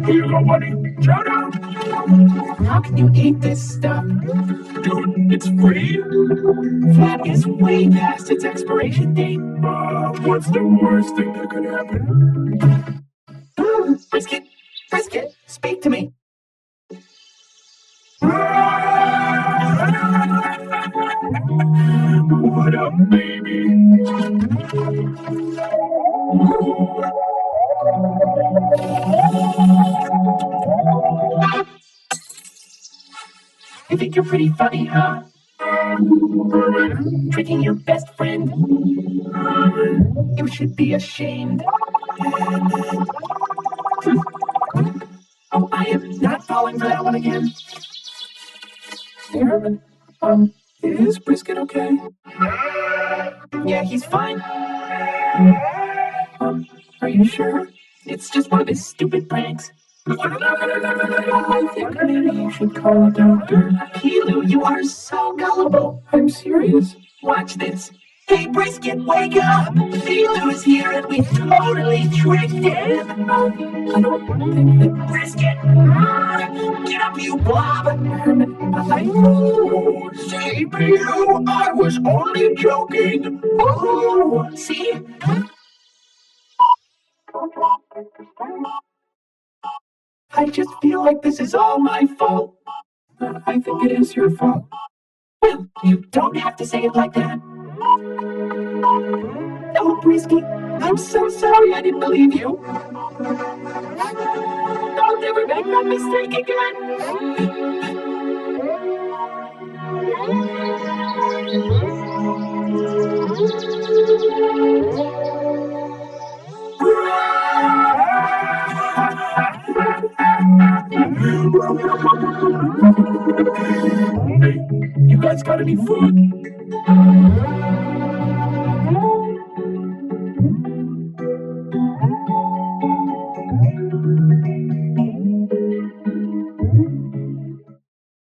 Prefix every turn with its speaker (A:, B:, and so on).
A: Here you go, buddy. Chow down.
B: How can you eat this stuff?
A: Dude, it's free.
B: Flat is way past its expiration date.
A: What's the worst thing that could happen?
B: Brisket, Brisket, speak to me.
A: What up, baby?
B: You think you're pretty funny, huh? Tricking your best friend. You should be ashamed. Oh, I am not falling for that one again.
A: Hey, Herman. Is Brisket okay?
B: Yeah, he's fine.
A: Are you sure?
B: It's just one of his stupid pranks.
A: I think maybe you should call a doctor.
B: Kilu, you are so gullible.
A: I'm serious.
B: Watch this. Hey, Brisket, wake up! Kilu's here and we totally tricked him.
A: I don't think that
B: Brisket! Get up, you blob!
A: Herman,
B: Oh, CPU, I was only joking. Oh, see? I just feel like this is all my fault.
A: I think it is your fault.
B: Well, you don't have to say it like that. Oh, Brisket, I'm so sorry I didn't believe you. I'll never make that mistake again.
A: Hey, you guys got any food?